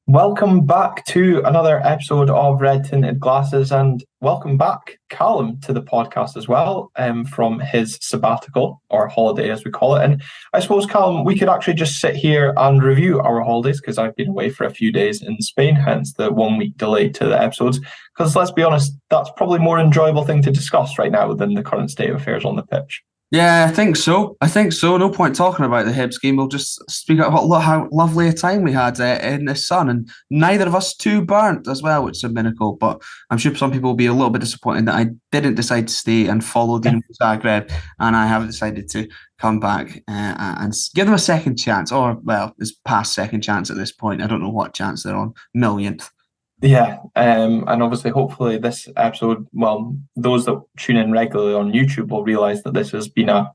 Welcome back to another episode of Red Tinted Glasses, and welcome back, Calum, to the podcast as well, from his sabbatical or holiday, as we call it. And I suppose, Calum, we could actually just sit here and review our holidays because I've been away for a few days in Spain, hence the 1 week delay to the episodes. Because let's be honest, that's probably a more enjoyable thing to discuss right now than the current state of affairs on the pitch. Yeah, I think so. No point talking about the Hibs game. We'll just speak about how lovely a time we had in the sun, and neither of us too burnt as well, which is a miracle. But I'm sure some people will be a little bit disappointed that I didn't decide to stay and follow Dinamo Zagreb, and I have decided to come back and give them a second chance, or well, it's past second chance at this point. I don't know what chance they're on, millionth. Yeah, and obviously, hopefully, this episode, well, those that tune in regularly on YouTube will realise that this has been a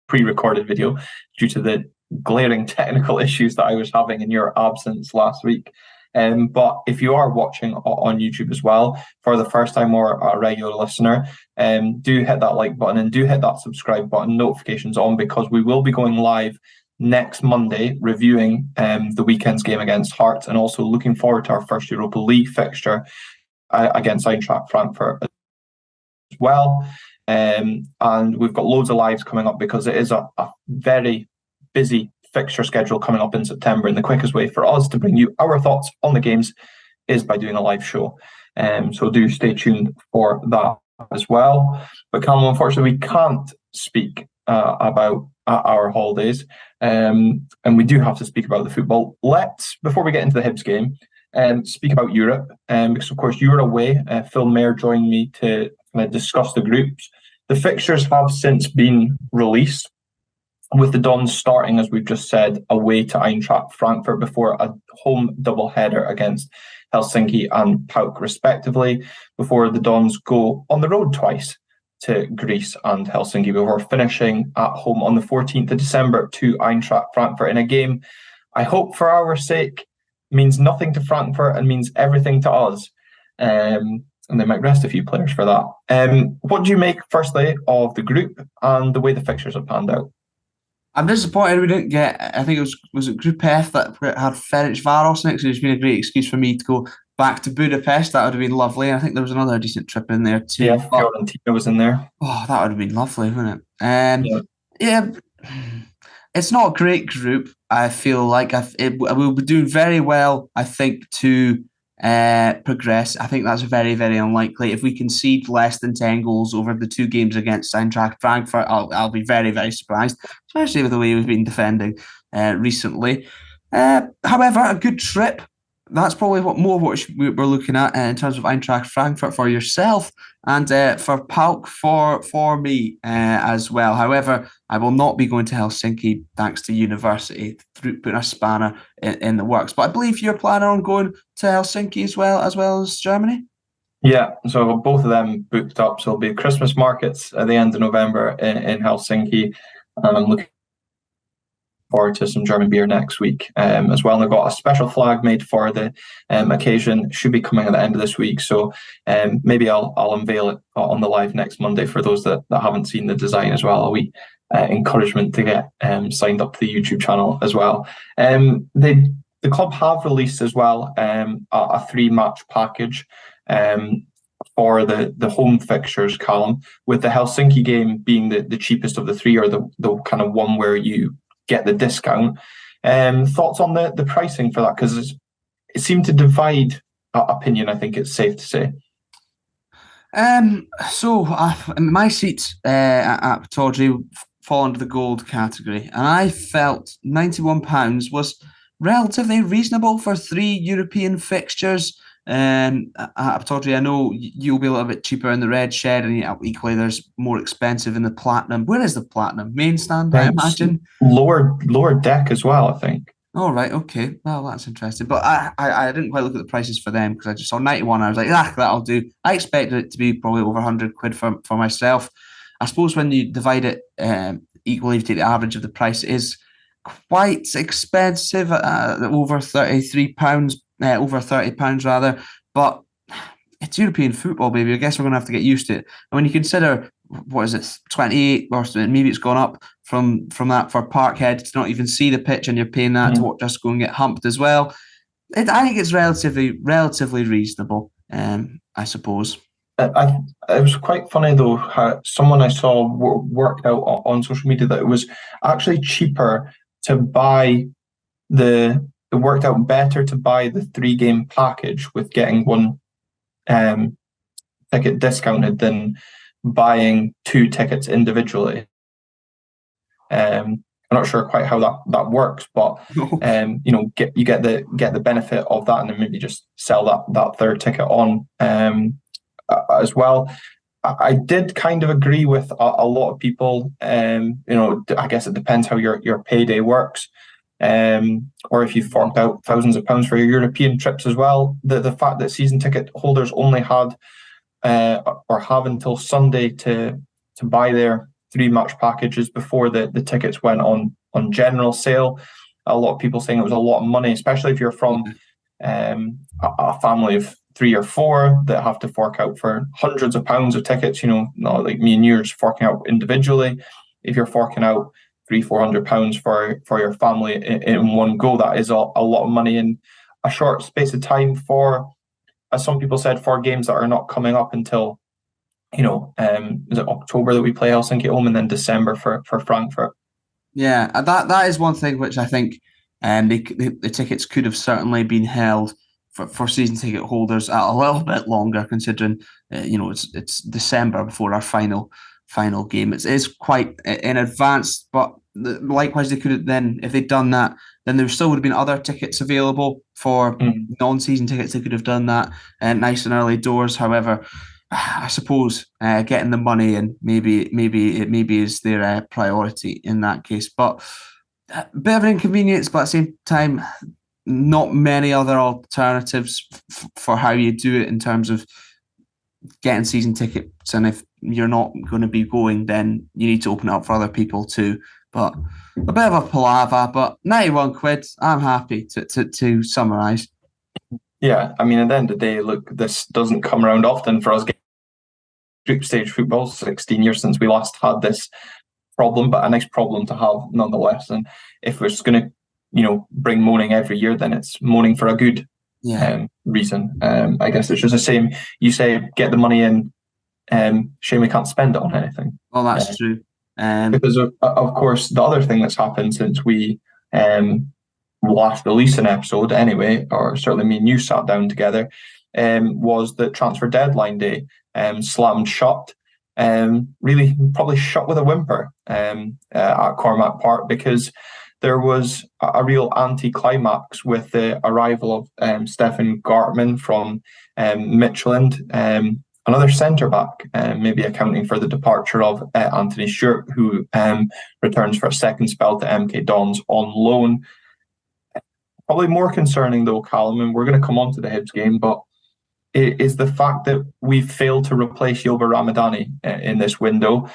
pre-recorded video due to the glaring technical issues that I was having in your absence last week. But if you are watching on YouTube as well, for the first time or a regular listener, do hit that like button and do hit that subscribe button, notifications on, because we will be going live next Monday reviewing the weekend's game against Hearts, and also looking forward to our first Europa League fixture against Eintracht Frankfurt as well. And we've got loads of lives coming up because it is a very busy fixture schedule coming up in September, and the quickest way for us to bring you our thoughts on the games is by doing a live show. So do stay tuned for that as well. But Callum, unfortunately, we can't speak about our holidays, and we do have to speak about the football. Let's, before we get into the Hibs game, speak about Europe, because of course you're away. Phil Mayer joined me to discuss the groups. The fixtures have since been released, with the Dons starting, as we've just said, away to Eintracht Frankfurt before a home doubleheader against Helsinki and PAOK respectively, before the Dons go on the road twice to Greece and Helsinki before finishing at home on the 14th of December to Eintracht Frankfurt in a game I hope for our sake means nothing to Frankfurt and means everything to us. And they might rest a few players for that. What do you make, firstly, of the group and the way the fixtures have panned out? I'm disappointed we didn't get. I think was it Group F that had Ferencváros next. It's been a great excuse for me to go back to Budapest. That would have been lovely. And I think there was another decent trip in there too. Yeah, Fiorentina was in there. Oh, that would have been lovely, wouldn't it? Yeah, it's not a great group. I feel like we'll be doing very well, I think, to progress. I think that's very, very unlikely. If we concede less than 10 goals over the two games against Eintracht Frankfurt, I'll be very, very surprised, especially with the way we've been defending recently. However, a good trip. That's probably what we're looking at in terms of Eintracht Frankfurt for yourself, and for PAOK for me as well. However, I will not be going to Helsinki thanks to university, putting a spanner in the works. But I believe you're planning on going to Helsinki as well as Germany. Yeah, so both of them booked up. So it'll be Christmas markets at the end of November in Helsinki, and I'm looking forward to some German beer next week as well. And they've got a special flag made for the occasion. Should be coming at the end of this week, so maybe I'll unveil it on the live next Monday for those that haven't seen the design as well. A wee encouragement to get signed up to the YouTube channel as well. The club have released as well a 3-match package for the home fixtures, Callum, with the Helsinki game being the cheapest of the three, or the kind of one where you get the discount. Thoughts on the pricing for that? Because it seemed to divide opinion, I think it's safe to say. So my seats at Pittodrie fall under the gold category, and I felt £91 was relatively reasonable for 3 European fixtures. At Pittodrie, I know you'll be a little bit cheaper in the red shed, and equally there's more expensive in the platinum. Where is the platinum? Main stand, I imagine. Lower deck as well, I think. Oh, right, okay. Well, that's interesting. But I didn't quite look at the prices for them because I just saw 91. I was like, that'll do. I expected it to be probably over 100 quid for myself. I suppose when you divide it equally, if you take the average of the price, it is quite expensive, over £33, over £30 rather. But it's European football, baby. I guess we're going to have to get used to it. And when you consider, what is it, 28, or maybe it's gone up from that for Parkhead to not even see the pitch, and you're paying that to just go and get humped as well. I think it's relatively reasonable. I suppose. It was quite funny though how someone I saw worked out on social media that it was actually cheaper to buy it worked out better to buy the 3 game package with getting one ticket discounted than buying 2 tickets individually. I'm not sure quite how that works, but you get the benefit of that, and then maybe just sell that third ticket on as well. I did kind of agree with a lot of people. I guess it depends how your payday works, or if you forked out thousands of pounds for your European trips as well. The fact that season ticket holders only had or have until Sunday to buy their 3 match packages before the tickets went on general sale. A lot of people saying it was a lot of money, especially if you're from a family of 3 or 4 that have to fork out for hundreds of pounds of tickets. Not like me and you are just forking out individually. If you're forking out 300-400 pounds for your family in one go, that is a lot of money in a short space of time for, as some people said, for games that are not coming up until is it October that we play Helsinki home, and then December for Frankfurt. Yeah, that is one thing which I think the tickets could have certainly been held for season ticket holders a little bit longer, considering it's December before our final game. It is quite in advance, but likewise they could have then, if they'd done that, then there still would have been other tickets available for non-season tickets. They could have done that nice and early doors. However, I suppose getting the money in maybe is their priority in that case. But a bit of an inconvenience, but at the same time, not many other alternatives for how you do it in terms of getting season tickets. And if you're not going to be going, then you need to open it up for other people too. But a bit of a palaver, but 91 quid, I'm happy to summarise. Yeah, I mean, at the end of the day, look, this doesn't come around often for us. Group stage football, 16 years since we last had this problem, but a nice problem to have nonetheless. And if we're just going to, bring moaning every year, then it's moaning for a good reason. I guess it's just the same. You say get the money in, shame we can't spend it on anything. Well, that's true. Because of course, the other thing that's happened since we last released an episode, anyway, or certainly me and you sat down together, was that transfer deadline day slammed shut. Really, probably shut with a whimper at Cormac Park, because there was a real anticlimax with the arrival of Stefan Gartman from Midtjylland, another centre-back, maybe accounting for the departure of Anthony Stewart, who returns for a second spell to MK Dons on loan. Probably more concerning, though, Calum, and we're going to come on to the Hibs game, but it is the fact that we've failed to replace Yoba Ramadani in this window.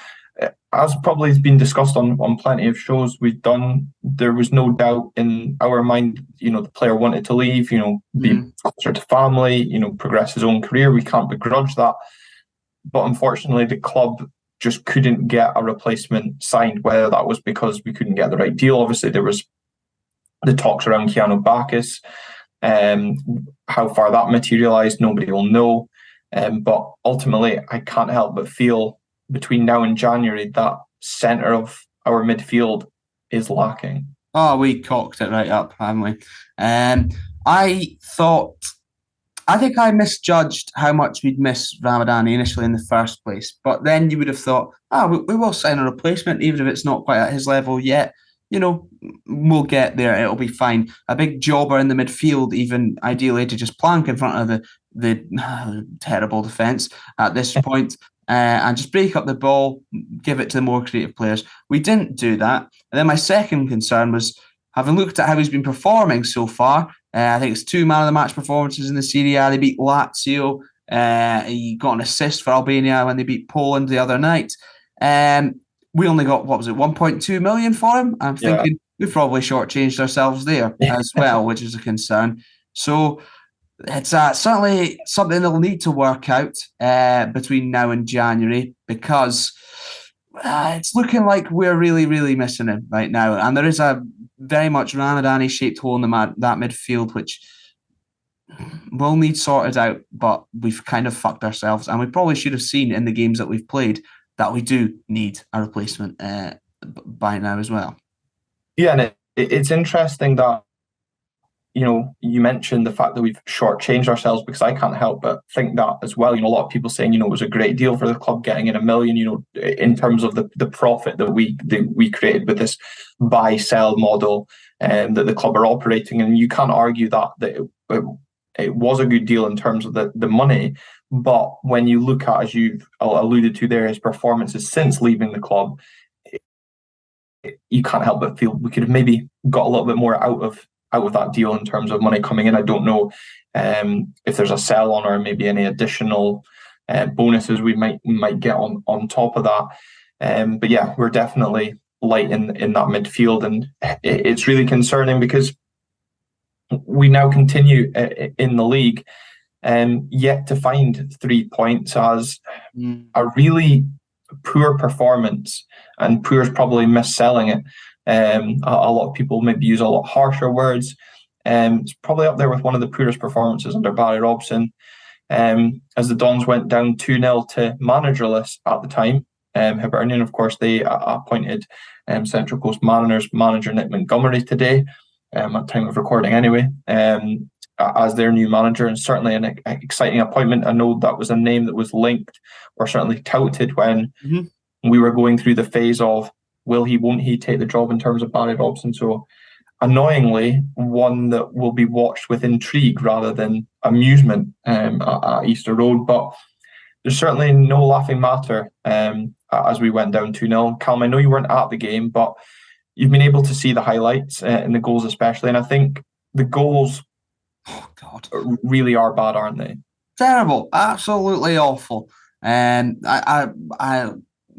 As probably has been discussed on plenty of shows we've done, there was no doubt in our mind, the player wanted to leave, be closer to family, progress his own career. We can't begrudge that. But unfortunately, the club just couldn't get a replacement signed, whether that was because we couldn't get the right deal. Obviously, there was the talks around Keanu Bacchus. How far that materialised, nobody will know. But ultimately, I can't help but feel between now and January that centre of our midfield is lacking. Oh, we cocked it right up, haven't we? I think I misjudged how much we'd miss Ramadani initially in the first place. But then you would have thought, we will sign a replacement, even if it's not quite at his level yet. We'll get there. It'll be fine. A big jobber in the midfield, even ideally to just plank in front of the terrible defence at this point, and just break up the ball, give it to the more creative players. We didn't do that. And then my second concern was, having looked at how he's been performing so far, I think it's 2 man of the match performances in the Serie A. They beat Lazio. He got an assist for Albania when they beat Poland the other night. We only got, 1.2 million for him? I'm thinking we've probably shortchanged ourselves there as well, which is a concern. So it's certainly something they'll need to work out between now and January, because it's looking like we're really, really missing him right now. And there is a very much Ramadani-shaped hole in that midfield, which will need sorted out, but we've kind of fucked ourselves, and we probably should have seen in the games that we've played that we do need a replacement by now as well. Yeah, and it's interesting that, you mentioned the fact that we've shortchanged ourselves, because I can't help but think that as well. A lot of people saying, it was a great deal for the club getting in $1 million, in terms of the profit that we created with this buy-sell model that the club are operating. And you can't argue that it was a good deal in terms of the money. But when you look at, as you've alluded to there, his performances since leaving the club, you can't help but feel we could have maybe got a little bit more out of that deal in terms of money coming in. I don't know if there's a sell on or maybe any additional bonuses we might get on top of that. But yeah, we're definitely light in that midfield, and it's really concerning because we now continue in the league yet to find 3 points as a really poor performance, and poor is probably misselling it. A lot of people maybe use a lot harsher words. It's probably up there with one of the poorest performances under Barry Robson, as the Dons went down 2-0 to managerless at the time. Hibernian, of course, they appointed Central Coast Mariners manager Nick Montgomery today, at time of recording anyway, as their new manager, and certainly an exciting appointment. I know that was a name that was linked or certainly touted when we were going through the phase of will he, won't he take the job in terms of Barry Robson. So annoyingly, one that will be watched with intrigue rather than amusement at Easter Road. But there's certainly no laughing matter as we went down 2-0. Calum, I know you weren't at the game, but you've been able to see the highlights and the goals especially. And I think the goals really are bad, aren't they? Terrible, absolutely awful. And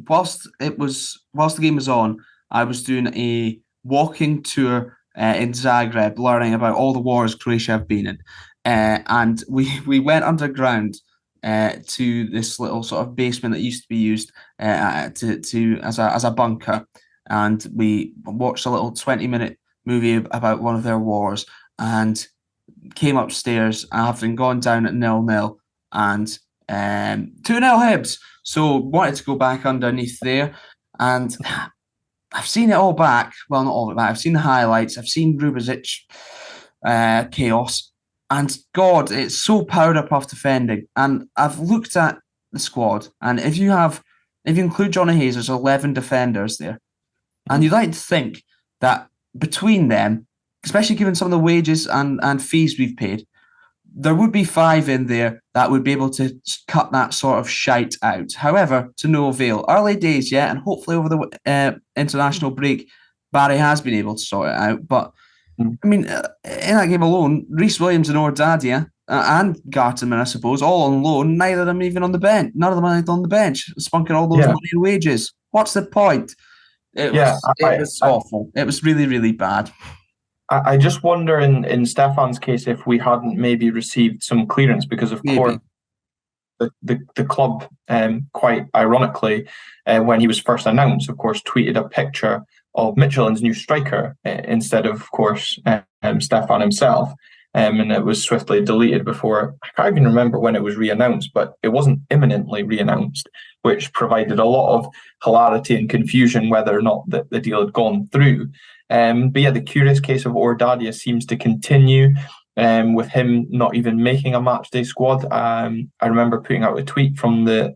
whilst the game was on, I was doing a walking tour in Zagreb, learning about all the wars Croatia have been in, and we went underground to this little sort of basement that used to be used as a bunker, and we watched a little 20-minute movie about one of their wars, and came upstairs having gone down at 0-0 and 2-0 Hibs. So wanted to go back underneath there, and I've seen it all back. Well, not all of it back. I've seen the highlights. I've seen Rubezic chaos, and God, it's so powered up off defending. And I've looked at the squad, and if you include Johnny Hayes, there's 11 defenders there, and you'd like to think that between them, especially given some of the wages and fees we've paid, there would be 5 in there that would be able to cut that sort of shite out. However, to no avail. Early days yet, and hopefully over the international break, Barry has been able to sort it out. But, I mean, in that game alone, Rhys Williams and Ordadia and Gartenman, I suppose, all on loan, neither of them even on the bench. None of them are on the bench, spunking all those money and wages. What's the point? It was awful. It was really, really bad. I just wonder in Stefan's case if we hadn't maybe received some clearance, because of course the club, quite ironically, when he was first announced, of course, tweeted a picture of Michelin's new striker instead of course, Stefan himself. And it was swiftly deleted before. I can't even remember when it was re-announced, but it wasn't imminently re-announced, which provided a lot of hilarity and confusion whether or not the deal had gone through. But yeah, the curious case of Ordadia seems to continue, with him not even making a matchday squad. I remember putting out a tweet from the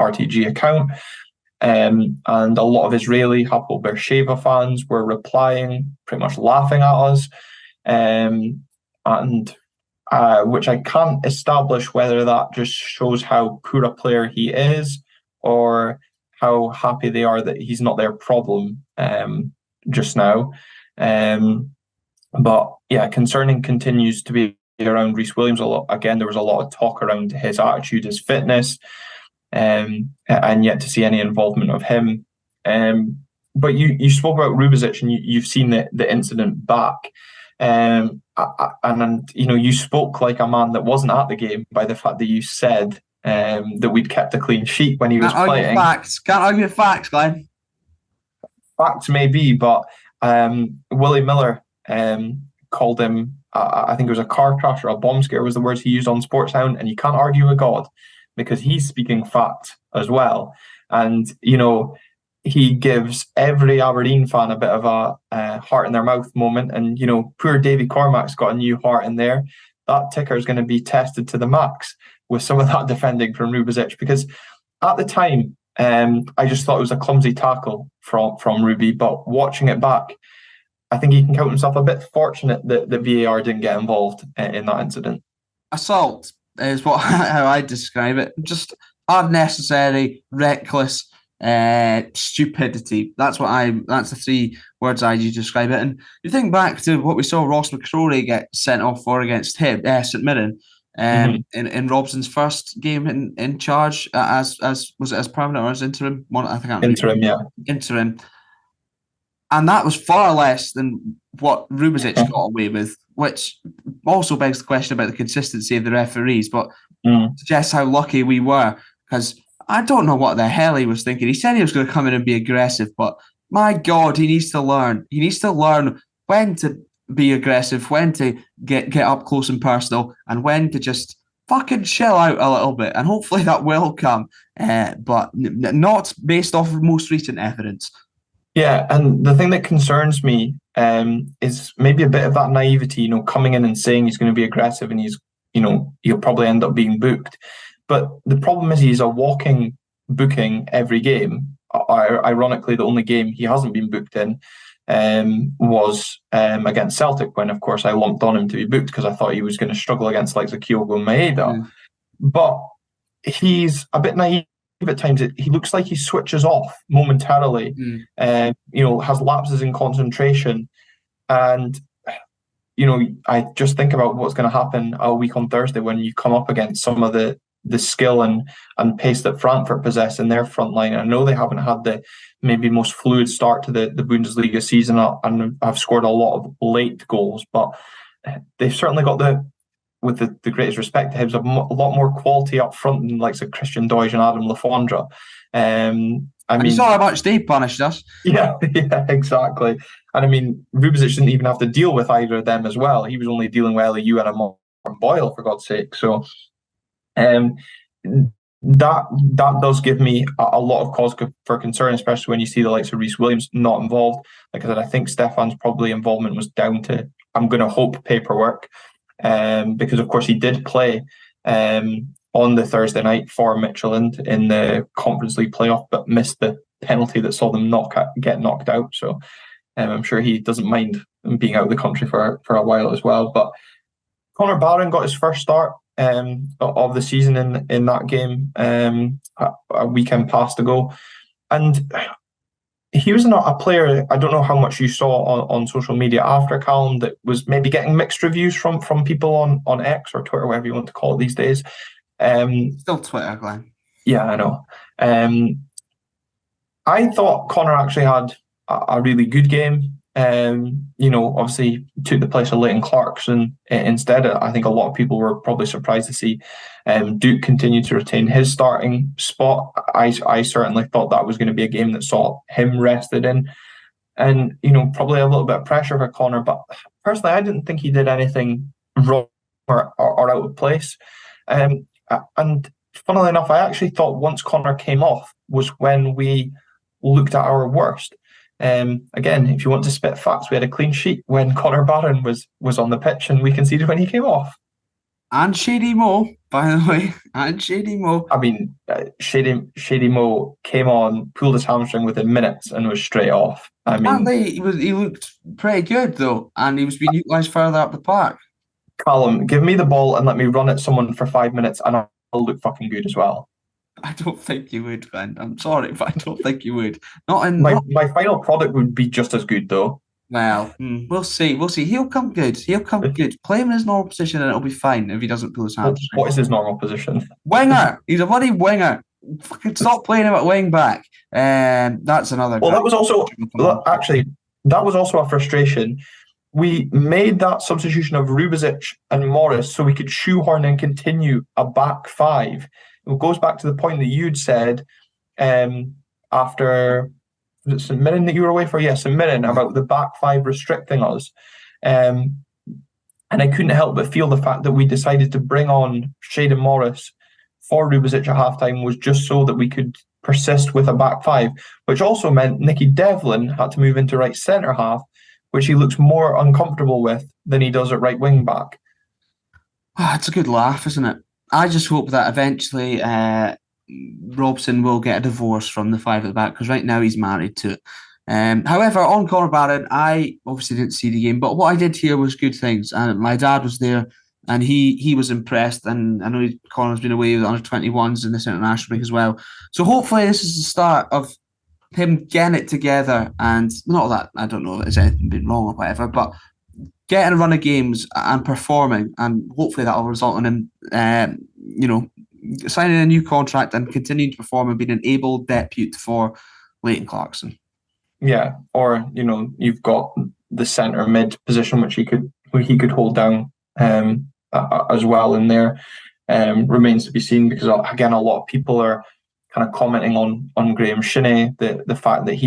RTG account, and a lot of Israeli Hapoel Beersheva fans were replying, pretty much laughing at us, and which I can't establish whether that just shows how poor a player he is or how happy they are that he's not their problem just now. But yeah, concerning continues to be around Rhys Williams a lot. Again, there was a lot of talk around his attitude, his fitness, and yet to see any involvement of him. But you spoke about Rubezic, and you've seen the incident back. And you spoke like a man that wasn't at the game by the fact that you said that we'd kept a clean sheet when he was playing. Can't argue facts, Glenn. Facts may be, but Willie Miller called him I think it was a car crash or a bomb scare was the words he used on Sportsound, and you can't argue with God because he's speaking fact as well. And, he gives every Aberdeen fan a bit of a heart in their mouth moment. And, poor Davy Cormac's got a new heart in there. That ticker is going to be tested to the max with some of that defending from Rubezic, because at the time, I just thought it was a clumsy tackle from Ruby. But watching it back, I think he can count himself a bit fortunate that the VAR didn't get involved in that incident. Assault is how I describe it. Just unnecessary, reckless stupidity. That's the three words I use to describe it. And you think back to what we saw Ross McCrory get sent off for against St Mirren in Robson's first game in charge as was it as permanent or as interim? Interim, yeah. Interim. And that was far less than what Rubezic got away with, which also begs the question about the consistency of the referees, but suggests how lucky we were, because I don't know what the hell he was thinking. He said he was going to come in and be aggressive, but my God, he needs to learn. He needs to learn when to be aggressive, when to get up close and personal, and when to just fucking chill out a little bit. And hopefully that will come, but not based off of most recent evidence. Yeah, and the thing that concerns me is maybe a bit of that naivety, coming in and saying he's going to be aggressive and he'll probably end up being booked. But the problem is he's a walking booking every game. Ironically, the only game he hasn't been booked in was against Celtic, when, of course, I lumped on him to be booked because I thought he was going to struggle against like Kyogo and Maeda. But he's a bit naive at times. He looks like he switches off momentarily, has lapses in concentration. And, I just think about what's going to happen a week on Thursday when you come up against some of the skill and pace that Frankfurt possess in their front line. I know they haven't had the maybe most fluid start to the Bundesliga season and have scored a lot of late goals, but they've certainly got with the greatest respect to Hibs, a lot more quality up front than like Christian Doige and Adam Lafondra. You saw how much they punished us. Yeah, exactly. And I mean, Rubezic didn't even have to deal with either of them as well. He was only dealing with LEU and a Martin Boyle, for God's sake. So that does give me a lot of cause for concern, especially when you see the likes of Rhys Williams not involved. Like I said, I think Stefan's probably involvement was down to, I'm going to hope, paperwork, because of course he did play on the Thursday night for Midtjylland in the Conference League playoff, but missed the penalty that saw them get knocked out. So I'm sure he doesn't mind being out of the country for a while as well. But Connor Barron got his first start of the season in that game a weekend past ago, and he was not a player. I don't know how much you saw on social media after Calum that was maybe getting mixed reviews from people on X or Twitter, whatever you want to call it these days. Still Twitter, Glenn. Yeah, I know. I thought Connor actually had a really good game. Obviously took the place of Leighton Clarkson instead. I think a lot of people were probably surprised to see Duke continue to retain his starting spot. I certainly thought that was going to be a game that saw him rested in, and probably a little bit of pressure for Connor. But personally, I didn't think he did anything wrong or out of place. And funnily enough, I actually thought once Connor came off was when we looked at our worst. Again, if you want to spit facts, we had a clean sheet when Connor Barron was on the pitch, and we conceded when he came off. And Shady Mo, by the way, and Shady Mo. I mean, Shady Mo came on, pulled his hamstring within minutes, and was straight off. I mean, he looked pretty good though, and he was being utilised further up the park. Calum, give me the ball and let me run at someone for 5 minutes, and I'll look fucking good as well. I don't think you would, Ben. I'm sorry, but I don't think you would. My final product would be just as good, though. Well, we'll see. We'll see. He'll come good. Play him in his normal position, and it'll be fine if he doesn't pull his hamstring. What is his normal position? Winger. He's a bloody winger. Fucking stop playing him at wing back. That's another. Well, that was also a frustration. We made that substitution of Rubezic and Morris so we could shoehorn and continue a back five. It goes back to the point that you'd said after, was it St Mirren that you were away for? Yes, St Mirren, about the back five restricting us. And I couldn't help but feel the fact that we decided to bring on Shayden Morris for Rubicic at halftime was just so that we could persist with a back five, which also meant Nicky Devlin had to move into right centre half, which he looks more uncomfortable with than he does at right wing back. It's a good laugh, isn't it? I just hope that eventually Robson will get a divorce from the five at the back, because right now he's married to it. However, on Conor Barron, I obviously didn't see the game, but what I did hear was good things. And my dad was there, and he was impressed. And I know Conor's been away with under 21s in this international break as well. So hopefully this is the start of him getting it together. And not that I don't know if there's anything been wrong or whatever, but getting a run of games and performing, and hopefully that will result in him, signing a new contract and continuing to perform and being an able depute for Leighton Clarkson. Yeah, or you've got the centre mid position which he could hold down as well in there. Remains to be seen, because again a lot of people are kind of commenting on Graham Shinnie, the fact that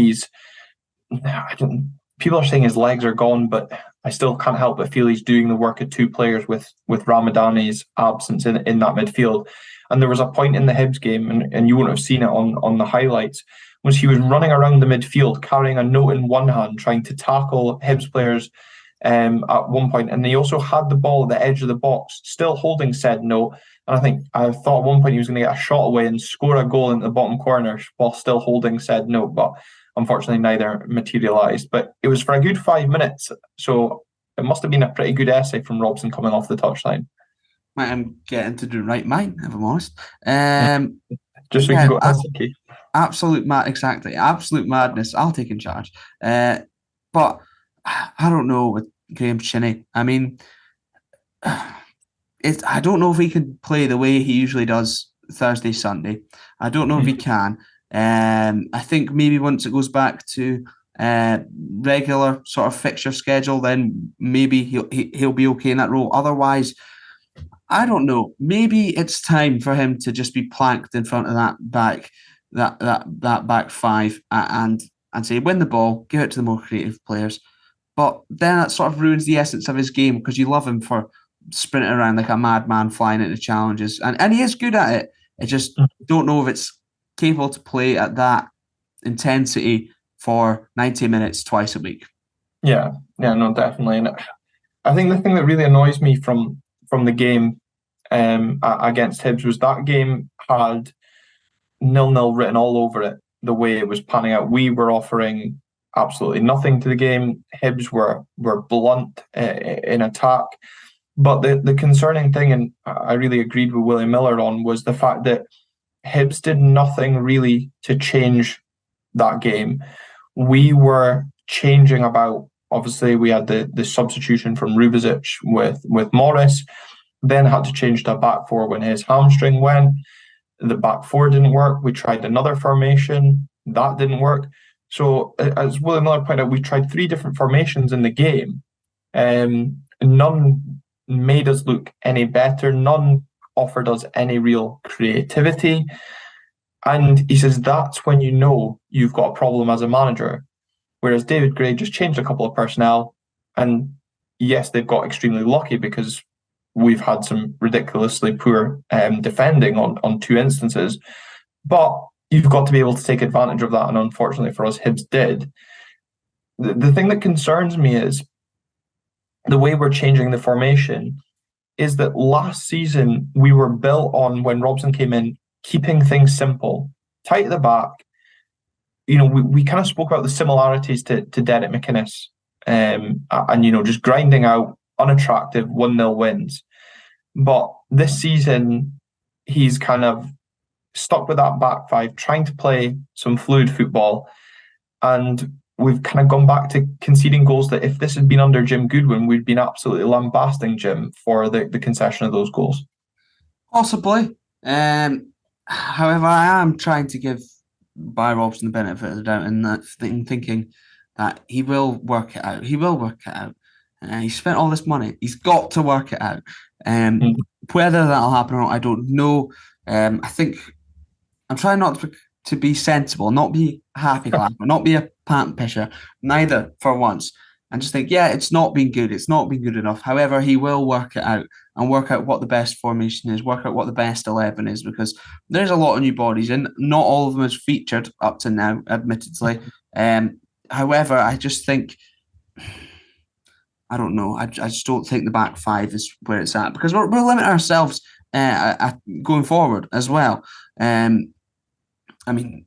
people are saying his legs are gone, but I still can't help but feel he's doing the work of two players with Ramadani's absence in that midfield. And there was a point in the Hibs game, and you won't have seen it on the highlights, was he was running around the midfield carrying a note in one hand, trying to tackle Hibs players at one point, and he also had the ball at the edge of the box, still holding said note. And I thought at one point he was going to get a shot away and score a goal in the bottom corner while still holding said note, but unfortunately neither materialised. But it was for a good 5 minutes, so it must have been a pretty good essay from Robson coming off the touchline. I'm getting to do right mind, if I'm honest. Just so you can go Helsinki. Absolute madness. I'll take in charge. But I don't know with Graham Shinnie. I mean, I don't know if he can play the way he usually does Thursday, Sunday. I don't know if he can. I think maybe once it goes back to regular sort of fixture schedule, then maybe he'll be okay in that role. Otherwise, I don't know. Maybe it's time for him to just be planked in front of that back five and say, win the ball, give it to the more creative players. But then that sort of ruins the essence of his game, because you love him for sprinting around like a madman, flying into challenges, and he is good at it. I just don't know if it's capable to play at that intensity for 90 minutes twice a week. Yeah, no, definitely. And I think the thing that really annoys me from the game against Hibs was that game had 0-0 written all over it, the way it was panning out. We were offering absolutely nothing to the game. Hibs were blunt in attack. But the concerning thing, and I really agreed with William Miller on, was the fact that Hibs did nothing really to change that game. We were changing about. Obviously, we had the substitution from Rubicic with Morris, then had to change to a back four when his hamstring went. The back four didn't work. We tried another formation. That didn't work. So, as William Miller pointed out, we tried 3 different formations in the game. None made us look any better. None offered us any real creativity. And he says that's when you know you've got a problem as a manager. Whereas David Gray just changed a couple of personnel. And yes, they've got extremely lucky, because we've had some ridiculously poor defending on 2 instances. But you've got to be able to take advantage of that. And unfortunately for us, Hibs did. The thing that concerns me is the way we're changing the formation is that last season we were built on, when Robson came in, keeping things simple, tight at the back. We kind of spoke about the similarities to Derek McInnes, and just grinding out unattractive 1-0 wins. But this season, he's kind of stuck with that back five, trying to play some fluid football. And we've kind of gone back to conceding goals that if this had been under Jim Goodwin, we'd been absolutely lambasting Jim for the concession of those goals. Possibly. However, I am trying to give Barry Robson the benefit of the doubt in that thinking that he will work it out. He will work it out. He spent all this money. He's got to work it out. Whether that'll happen or not, I don't know. I think I'm trying not to be sensible, not be happy, not be a pant pisher, neither for once. and just think, yeah, it's not been good. It's not been good enough. However, he will work it out and work out what the best formation is, work out what the best 11 is, because there's a lot of new bodies and not all of them is featured up to now, admittedly. However, I just think, I don't know. I just don't think the back five is where it's at, because we're limiting ourselves going forward as well. I mean,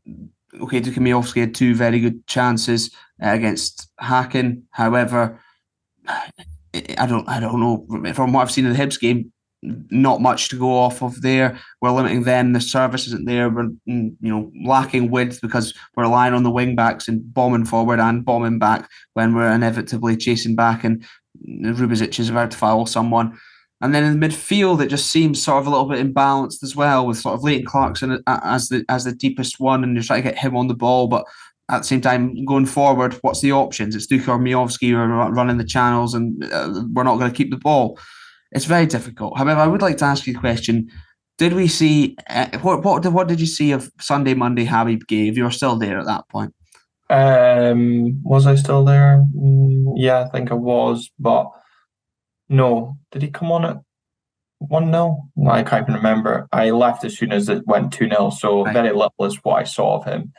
okay, Dukamiovsky had 2 very good chances against Hacken. However, I don't know. From what I've seen in the Hibs game, not much to go off of there. We're limiting them. The service isn't there. We're lacking width because we're relying on the wing backs and bombing forward and bombing back when we're inevitably chasing back, and Rubezic is about to foul someone. And then in the midfield, it just seems sort of a little bit imbalanced as well, with sort of Leighton Clarkson as the deepest one, and you're trying to get him on the ball, but at the same time, going forward, what's the options? It's Duka or Miovski who are running the channels, and we're not going to keep the ball. It's very difficult. However, I would like to ask you the question: did we see what did you see of Sunday, Monday? Habib gave. You were still there at that point. Was I still there? Yeah, I think I was, but no. Did he come on at 1-0? I can't even remember. I left as soon as it went 2-0, so very little is what I saw of him.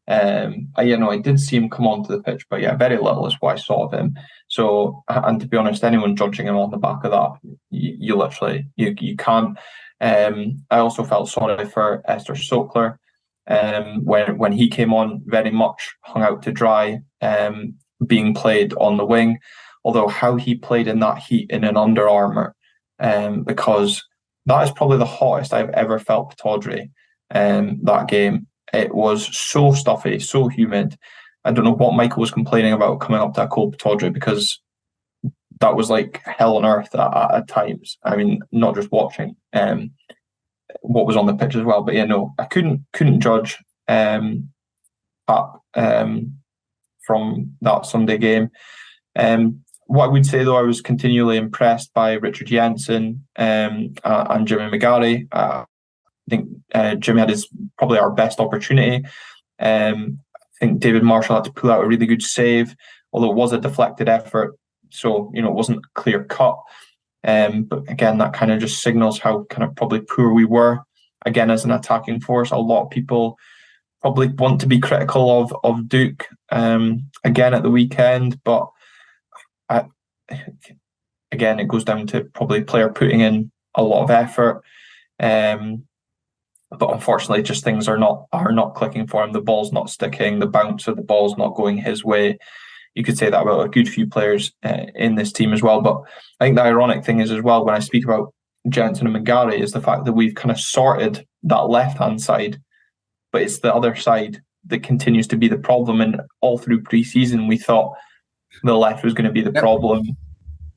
I did see him come onto the pitch, but yeah, very little is what I saw of him. So, and to be honest, anyone judging him on the back of that, you literally can't. I also felt sorry for Esther Sokler when he came on, very much hung out to dry, being played on the wing. Although how he played in that heat in an Under Armour, because that is probably the hottest I've ever felt Pittodrie, that game. It was so stuffy, so humid. I don't know what Michael was complaining about coming up to a cold Pittodrie, because that was like hell on earth at times. I mean, not just watching what was on the pitch as well. But yeah, no, I couldn't judge from that Sunday game. What I would say, though, I was continually impressed by Richard Jensen and Jimmy McGarry. I think Jimmy had probably our best opportunity. I think David Marshall had to pull out a really good save, although it was a deflected effort, so it wasn't clear cut. But again, that kind of just signals how kind of probably poor we were again as an attacking force. A lot of people probably want to be critical of Duke again at the weekend, but again, it goes down to probably player putting in a lot of effort. But unfortunately, just things are not clicking for him. The ball's not sticking. The bounce of the ball's not going his way. You could say that about a good few players in this team as well. But I think the ironic thing is as well, when I speak about Jensen and McGarry, is the fact that we've kind of sorted that left-hand side, but it's the other side that continues to be the problem. And all through pre-season, we thought the left was going to be the problem.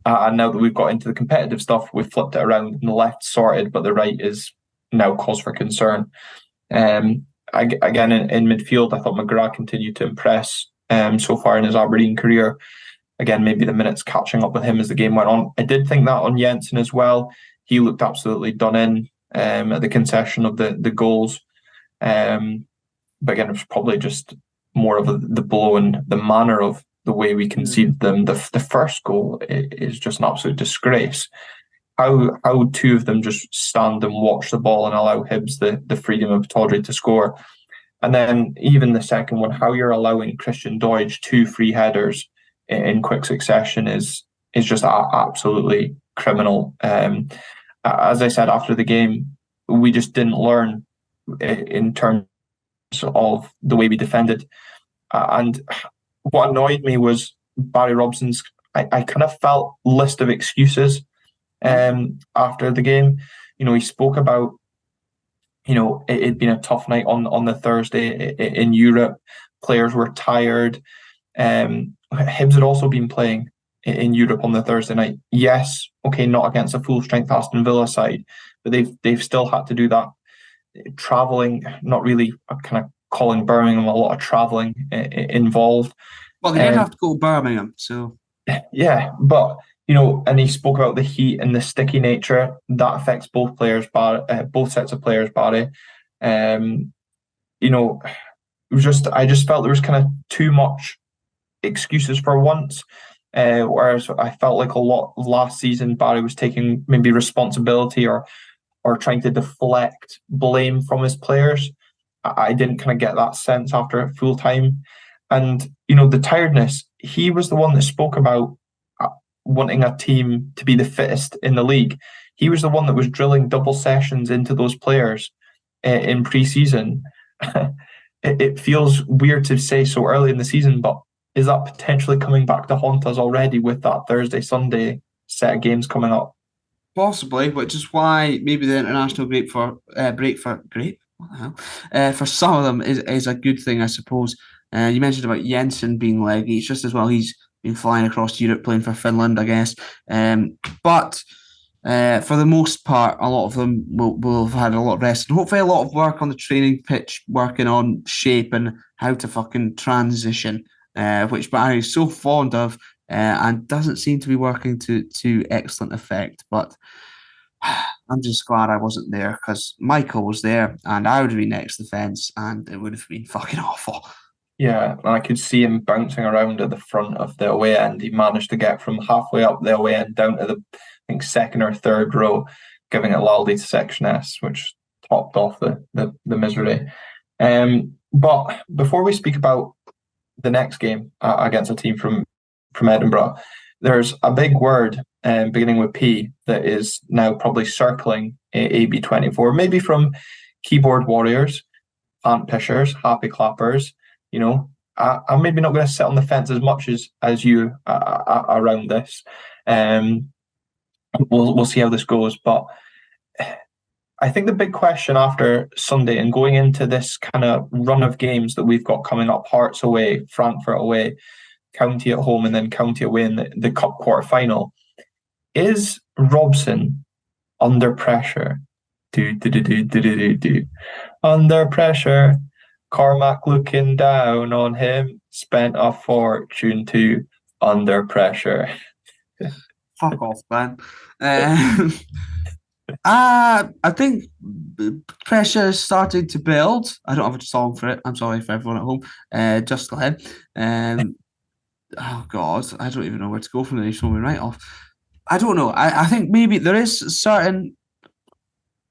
And now that we've got into the competitive stuff, we've flipped it around, and the left sorted, but the right is now cause for concern. Again, in midfield, I thought McGrath continued to impress so far in his Aberdeen career. Again, maybe the minutes catching up with him as the game went on. I did think that on Jensen as well. He looked absolutely done in at the concession of the goals. But again, it was probably just more of the blow and the manner of the way we conceded them. The first goal is just an absolute disgrace. How two of them just stand and watch the ball and allow Hibs the freedom of Pittodrie to score. And then even the second one, how you're allowing Christian Doidge 2 free headers in quick succession is just absolutely criminal. As I said after the game, we just didn't learn in terms of the way we defended. And what annoyed me was Barry Robson's, I kind of felt, list of excuses after the game. He spoke about, it had been a tough night on the Thursday in Europe. Players were tired. Hibs had also been playing in Europe on the Thursday night. Yes, okay, not against a full strength Aston Villa side, but they've still had to do that. Travelling, not really kind of calling Birmingham a lot of travelling involved. Well, they did have to go to Birmingham, so yeah, but and he spoke about the heat and the sticky nature that affects both sets of players. Barry, it was I just felt there was kind of too much excuses for once. whereas I felt like a lot last season Barry was taking maybe responsibility or trying to deflect blame from his players. I didn't kind of get that sense after full time. And, the tiredness, he was the one that spoke about wanting a team to be the fittest in the league. He was the one that was drilling double sessions into those players in pre-season. It feels weird to say so early in the season, but is that potentially coming back to haunt us already with that Thursday, Sunday set of games coming up? Possibly, which is why maybe the international break for for some of them is a good thing, I suppose. You mentioned about Jensen being leggy. It's just as well he's been flying across Europe playing for Finland, I guess. But for the most part, a lot of them will have had a lot of rest and hopefully a lot of work on the training pitch, working on shape and how to fucking transition, which Barry's so fond of. And doesn't seem to be working to excellent effect. But I'm just glad I wasn't there because Michael was there and I would have been next to the fence and it would have been fucking awful. Yeah, and I could see him bouncing around at the front of the away end. He managed to get from halfway up the away end down to the, I think, second or third row, giving it loudly to Section S, which topped off the misery. But before we speak about the next game against a team from Edinburgh, there's a big word beginning with P that is now probably circling AB24, maybe from keyboard warriors, pant pishers, happy clappers. I'm maybe not going to sit on the fence as much as you around this. We'll see how this goes, but I think the big question after Sunday and going into this kind of run of games that we've got coming up, Hearts away, Frankfurt away, County at home, and then County away in the Cup quarter-final, is Robson under pressure? Under pressure. Cormac looking down on him, spent a fortune too, under pressure. Fuck off, man. I think pressure is starting to build. I don't have a song for it. I'm sorry for everyone at home. Just go ahead. Oh God, I don't even know where to go from there. You showed me right off. I don't know. I think maybe there is certain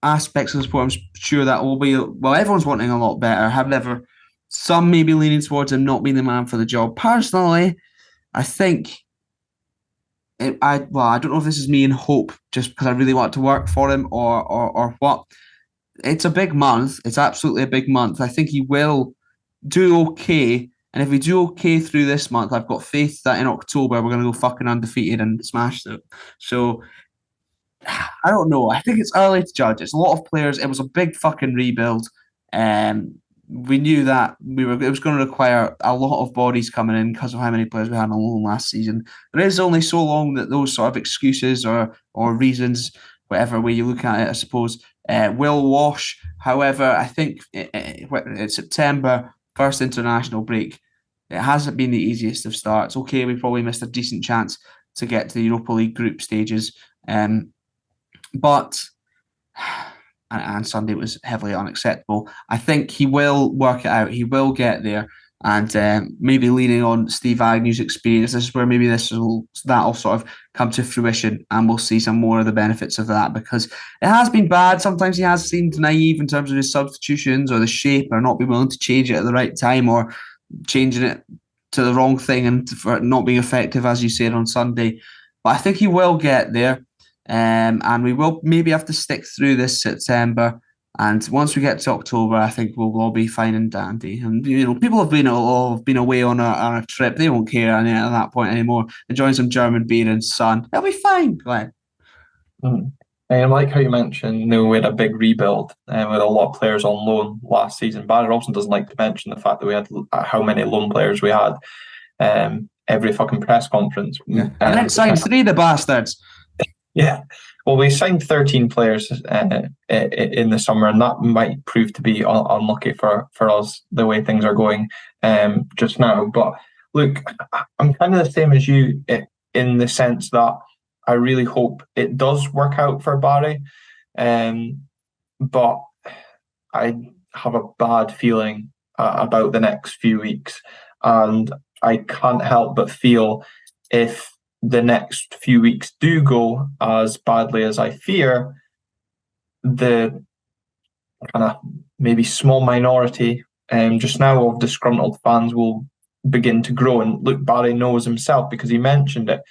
aspects of the sport. I'm sure that will be, well, everyone's wanting a lot better. Some may be leaning towards him not being the man for the job. Personally, I think I don't know if this is me in hope just because I really want to work for him or what. It's a big month. It's absolutely a big month. I think he will do okay. And if we do okay through this month, I've got faith that in October we're going to go fucking undefeated and smash it. So I don't know. I think it's early to judge. It's a lot of players. It was a big fucking rebuild. We knew that it was going to require a lot of bodies coming in because of how many players we had on loan last season. There is only so long that those sort of excuses or reasons, whatever way you look at it, I suppose, will wash. However, I think it's September, first international break. It hasn't been the easiest of starts. Okay, we probably missed a decent chance to get to the Europa League group stages. But and Sunday was heavily unacceptable. I think he will work it out. He will get there, and maybe leaning on Steve Agnew's experience, this is where maybe that'll sort of come to fruition, and we'll see some more of the benefits of that because it has been bad. Sometimes he has seemed naive in terms of his substitutions or the shape, or not being willing to change it at the right time, or changing it to the wrong thing and for it not being effective, as you said on Sunday. But I think he will get there. And we will maybe have to stick through this September. And once we get to October, I think we'll all be fine and dandy. And people have been away on a trip. They won't care at that point anymore. Enjoying some German beer and sun. They'll be fine, Glenn. I like how you mentioned we had a big rebuild with a lot of players on loan last season. Barry Robson doesn't like to mention the fact that we had how many loan players we had every fucking press conference. Yeah. And then signed 3 the bastards. Yeah, well, we signed 13 players in the summer, and that might prove to be unlucky for us the way things are going just now. But look, I'm kind of the same as you in the sense that I really hope it does work out for Barry, but I have a bad feeling about the next few weeks, and I can't help but feel if the next few weeks do go as badly as I fear, the kind of maybe small minority just now of disgruntled fans will begin to grow. And look, Barry knows himself because he mentioned it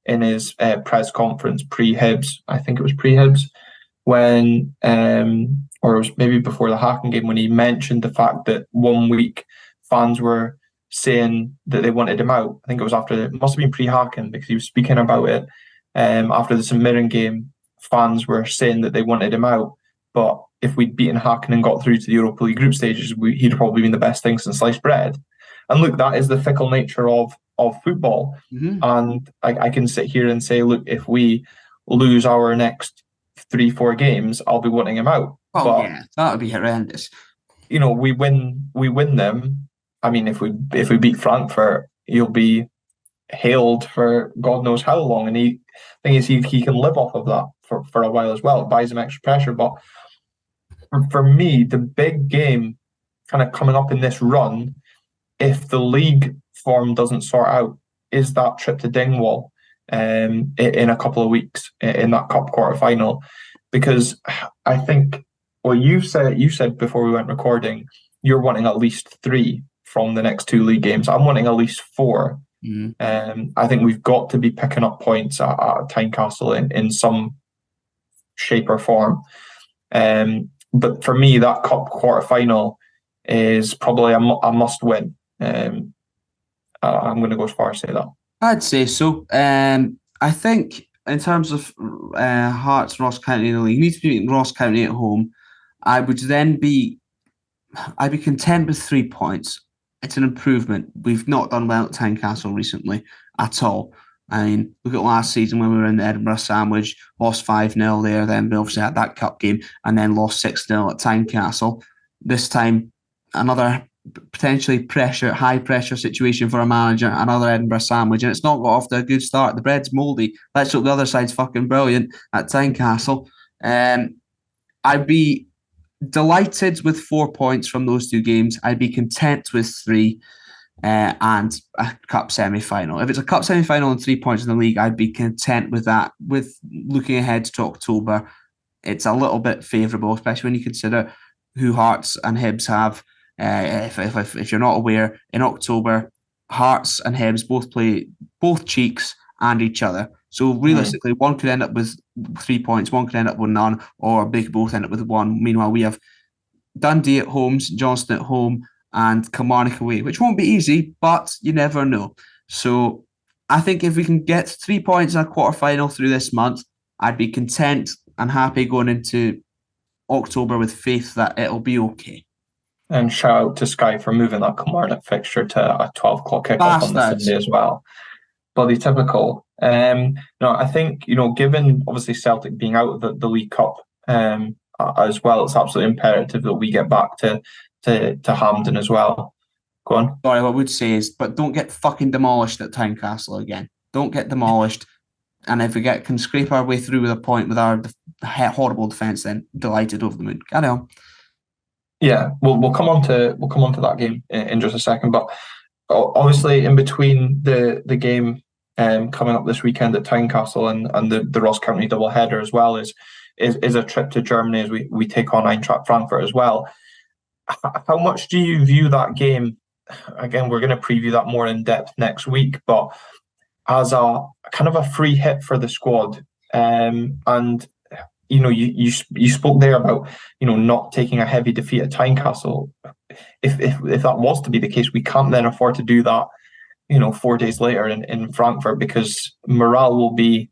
in his press conference pre-Hibs. I think it was pre-Hibs when, or it was maybe before the Hacken game, when he mentioned the fact that 1 week fans were saying that they wanted him out. I think it was after, it must have been pre-Hacken because he was speaking about it after the St Mirren game. Fans were saying that they wanted him out, but if we'd beaten Hacken and got through to the Europa League group stages, he'd probably been the best thing since sliced bread. And look, that is the fickle nature of football. Mm-hmm. And I can sit here and say, look, if we lose our next 3-4 games, I'll be wanting him out. Oh, but, yeah, that would be horrendous. You know, we win them. I mean, if we beat Frankfurt, he'll be hailed for God knows how long. And the thing is, he can live off of that for a while as well. It buys him extra pressure. But for me, the big game kind of coming up in this run, if the league form doesn't sort out, is that trip to Dingwall in a couple of weeks in that cup quarter final. Because I think what you said before we went recording, you're wanting at least 3 from the next 2 league games. I'm wanting at least 4. I think we've got to be picking up points at Tynecastle in some shape or form. But for me, that cup quarter final is probably a must win. I'm going to go as far as say that. I'd say so. I think in terms of Hearts, Ross County in the league, we need to be beating Ross County at home. I'd be content with 3 points. It's an improvement. We've not done well at Tynecastle recently at all. I mean, look at last season when we were in the Edinburgh Sandwich, lost 5-0 there, then we obviously had that cup game, and then lost 6-0 at Tynecastle. This time, another potentially high pressure situation for a manager, another Edinburgh Sandwich, and it's not got off to a good start. The bread's mouldy. Let's hope the other side's fucking brilliant at Tynecastle. I'd be delighted with 4 points from those 2 games. I'd be content with 3 and a cup semi-final. If it's a cup semi-final and 3 points in the league, I'd be content with that. With looking ahead to October, it's a little bit favourable, especially when you consider who Hearts and Hibs have. If you're not aware, in October, Hearts and Hibs both play both cheeks and each other. So realistically, one could end up with 3 points, one could end up with none, or they could both end up with 1. Meanwhile, we have Dundee at home, St Johnstone at home, and Kilmarnock away, which won't be easy, but you never know. So I think if we can get 3 points in a quarter-final through this month, I'd be content and happy going into October with faith that it'll be okay. And shout out to Sky for moving that Kilmarnock fixture to a 12 o'clock kickoff on the Sunday as well. Bloody typical. I think, given obviously Celtic being out of the League Cup as well, it's absolutely imperative that we get back to Hampden as well. Go on. Sorry, what I would say is, but don't get fucking demolished at Tynecastle again. Don't get demolished. And if we can scrape our way through with a point with our horrible defence, then delighted over the moon. Carry on. Yeah, we'll come on to that game in just a second. But obviously, in between the game coming up this weekend at Tynecastle and the Ross County double header as well is a trip to Germany as we take on Eintracht Frankfurt as well. How much do you view that game? Again, we're going to preview that more in depth next week, but as a kind of a free hit for the squad, and you spoke there about not taking a heavy defeat at Tynecastle. If that was to be the case, we can't then afford to do that 4 days later in Frankfurt, because morale will be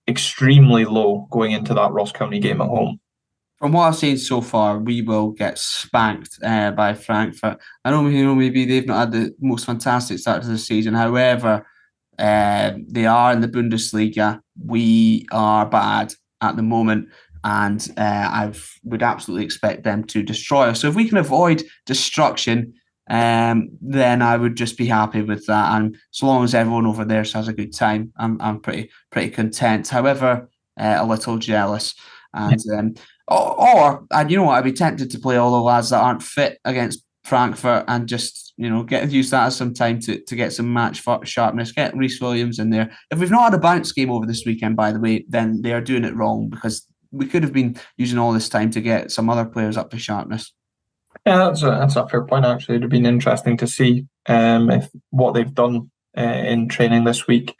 extremely low going into that Ross County game at home. From what I've seen so far, we will get spanked by Frankfurt. I know maybe they've not had the most fantastic start to the season. However, they are in the Bundesliga. We are bad at the moment, and I would absolutely expect them to destroy us. So if we can avoid destruction, then I would just be happy with that. And so long as everyone over there has a good time, I'm pretty content. However, a little jealous. And I'd be tempted to play all the lads that aren't fit against Frankfurt and just, use that as some time to get some match sharpness, get Reece Williams in there. If we've not had a bounce game over this weekend, by the way, then they are doing it wrong, because we could have been using all this time to get some other players up to sharpness. Yeah, that's a fair point, actually. It'd have been interesting to see if what they've done in training this week,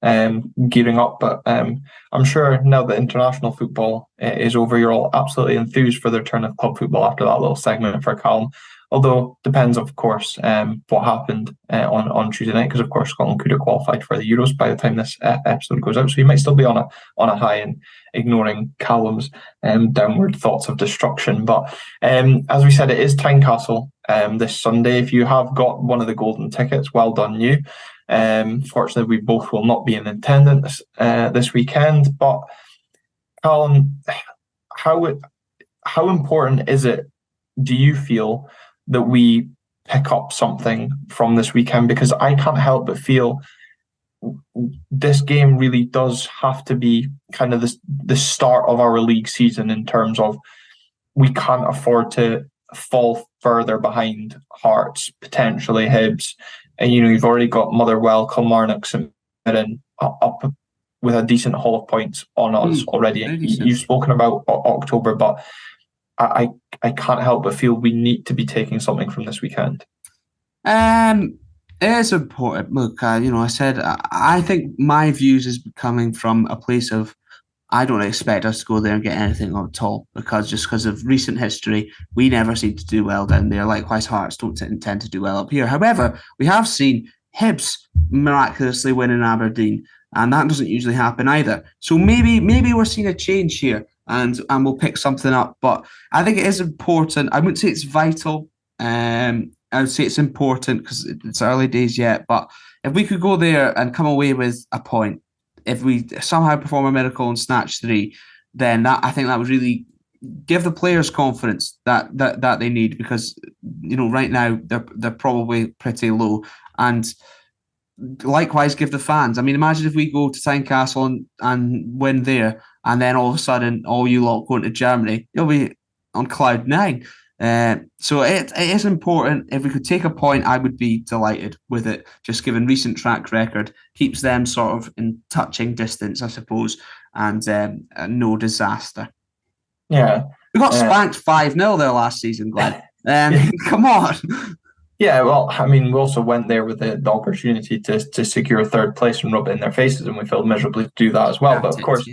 gearing up. But I'm sure now that international football is over, you're all absolutely enthused for the return of club football after that little segment for Calum. Although depends, of course, what happened on Tuesday night, because of course Scotland could have qualified for the Euros by the time this episode goes out. So you might still be on a high and ignoring Callum's downward thoughts of destruction. But as we said, it is Tynecastle this Sunday. If you have got one of the golden tickets, well done you. Fortunately, we both will not be in attendance this weekend. But Callum, how important is it, do you feel, that we pick up something from this weekend? Because I can't help but feel this game really does have to be kind of the start of our league season, in terms of we can't afford to fall further behind Hearts, potentially Hibs. And you've already got Motherwell, Kilmarnock, St Mirren up with a decent haul of points on us already. You've spoken about October, but I can't help but feel we need to be taking something from this weekend. It is important. Look, I said I think my views is coming from a place of I don't expect us to go there and get anything at all, because of recent history, we never seem to do well down there. Likewise, Hearts don't tend to do well up here. However, we have seen Hibs miraculously win in Aberdeen, and that doesn't usually happen either. So maybe we're seeing a change here. And we'll pick something up. But I think it is important. I wouldn't say it's vital. I would say it's important because it's early days yet. But if we could go there and come away with a point, if we somehow perform a miracle and snatch 3, then I think that would really give the players confidence that they need, because right now they're probably pretty low. And likewise, give the fans. I mean, imagine if we go to Tynecastle and win there, and then all of a sudden, all you lot going to Germany, you'll be on cloud 9. So it is important. If we could take a point, I would be delighted with it. Just given recent track record, keeps them sort of in touching distance, I suppose, and no disaster. Yeah, we got spanked 5-0 there last season, Glenn. Come on. Yeah, well, I mean, we also went there with the opportunity to secure third place and rub it in their faces, and we failed miserably to do that as well. But of course,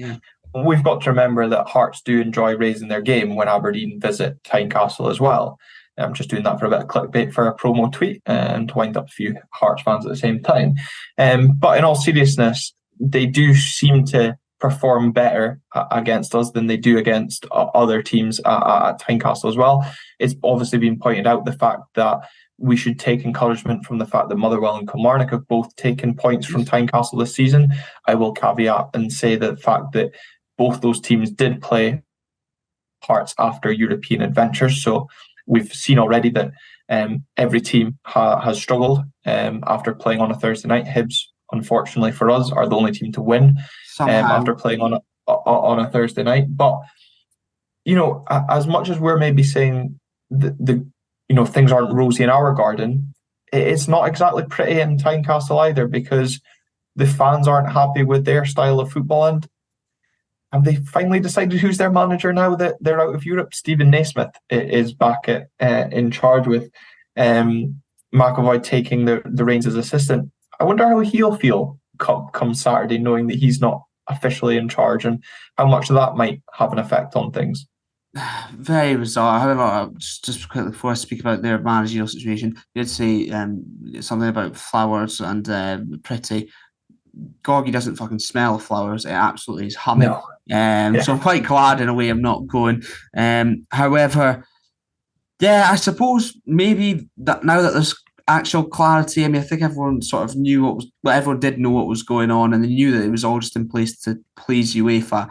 we've got to remember that Hearts do enjoy raising their game when Aberdeen visit Tynecastle as well. I'm just doing that for a bit of clickbait for a promo tweet and to wind up a few Hearts fans at the same time. But in all seriousness, they do seem to perform better against us than they do against other teams at Tynecastle as well. It's obviously been pointed out the fact that we should take encouragement from the fact that Motherwell and Kilmarnock have both taken points from Tynecastle this season. I will caveat and say that the fact that both those teams did play Hearts after European adventures. So we've seen already that every team has struggled after playing on a Thursday night. Hibs, unfortunately for us, are the only team to win after playing on a Thursday night. But, as much as we're maybe saying the things aren't rosy in our garden, it's not exactly pretty in Tynecastle either, because the fans aren't happy with their style of football. And have they finally decided who's their manager now that they're out of Europe? Stephen Naismith is back in charge, with McAvoy taking the reins as assistant. I wonder how he'll feel come Saturday, knowing that he's not officially in charge, and how much of that might have an effect on things. Very bizarre. However, just quickly before I speak about their managerial situation, you did say something about flowers and Pretty. Gorgie doesn't fucking smell flowers. It absolutely is humming. No. So I'm quite glad in a way I'm not going. However, I suppose maybe that now that there's actual clarity, I mean, I think everyone sort of knew everyone did know what was going on, and they knew that it was all just in place to please UEFA.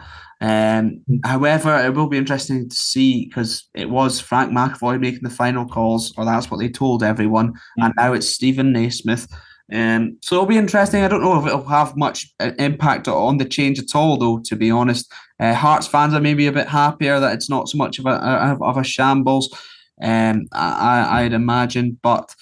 However, it will be interesting to see, because it was Frank McAvoy making the final calls, or that's what they told everyone, and now it's Stephen Naismith. So it'll be interesting. I don't know if it'll have much impact on the change at all, though, to be honest. Hearts fans are maybe a bit happier that it's not so much of a shambles. I'd imagine, but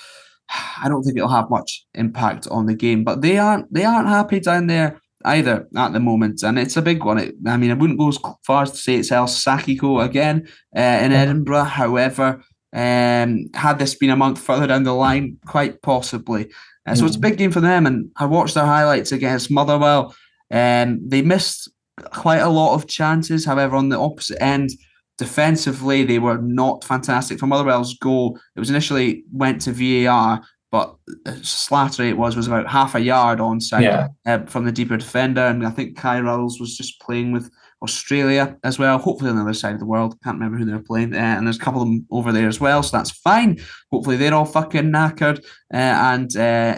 I don't think it'll have much impact on the game. But they aren't happy down there either at the moment, and it's a big one. I wouldn't go as far as to say it's El Sakiko again in Edinburgh. However, had this been a month further down the line, quite possibly. So it's a big game for them, and I watched their highlights against Motherwell. They missed quite a lot of chances. However, on the opposite end, defensively, they were not fantastic. For Motherwell's goal, it was initially went to VAR, but Slattery it was about half a yard onside from the deeper defender. And I think Kai Rowles was just playing with Australia as well, hopefully on the other side of the world. Can't remember who they're playing. And there's a couple of them over there as well, so that's fine. Hopefully they're all fucking knackered. And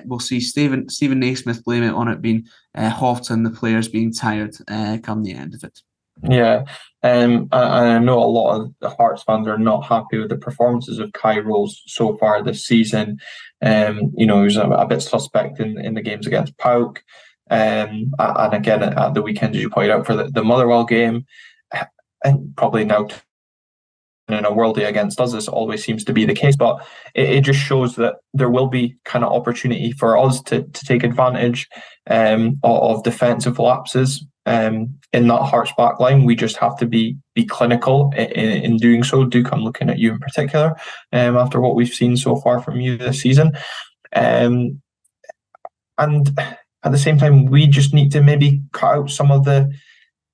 we'll see Stephen Naismith blame it on it being hot and the players being tired come the end of it. Yeah, and I know a lot of the Hearts fans are not happy with the performances of Kai Rowles so far this season. He was a bit suspect in the games against PAOK. And again at the weekend, as you pointed out, for the Motherwell game, and probably now in a worldie against us, this always seems to be the case, but it just shows that there will be kind of opportunity for us to take advantage of defensive lapses in that Hearts back line. We just have to be clinical in doing so. Duke, I'm looking at you in particular after what we've seen so far from you this season. And at the same time, we just need to maybe cut out some of the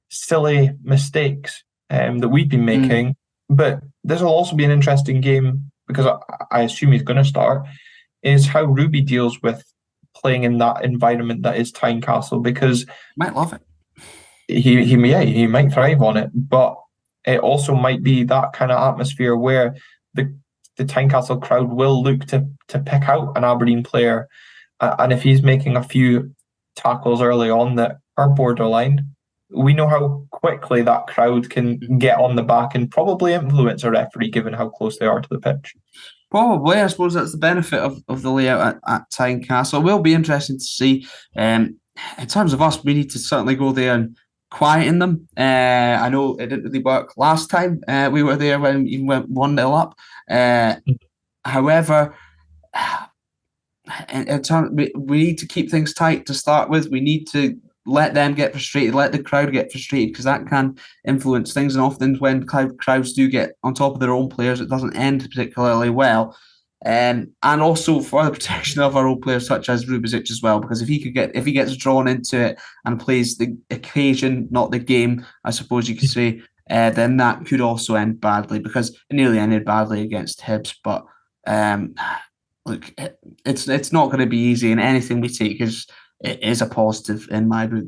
silly mistakes that we've been making. But this will also be an interesting game, because I assume he's going to start, is how Ruby deals with playing in that environment that is Tynecastle, because might love it. He might thrive on it, but it also might be that kind of atmosphere where the Tynecastle crowd will look to pick out an Aberdeen player, and if he's making a few tackles early on that are borderline, we know how quickly that crowd can get on the back and probably influence a referee, given how close they are to the pitch. Probably, I suppose that's the benefit of the layout at Tynecastle. It will be interesting to see. In terms of us, we need to certainly go there and quieten them. I know it didn't really work last time we were there when we went 1-0 up. However, in terms, we need to keep things tight to start with. We need to let them get frustrated, let the crowd get frustrated, because that can influence things. And often when crowds do get on top of their own players, it doesn't end particularly well. And also for the protection of our own players, such as Rubezic as well, because if he gets drawn into it and plays the occasion, not the game, I suppose you could say, then that could also end badly, because it nearly ended badly against Hibs. But look, it's not going to be easy, and anything we take is a positive in my book.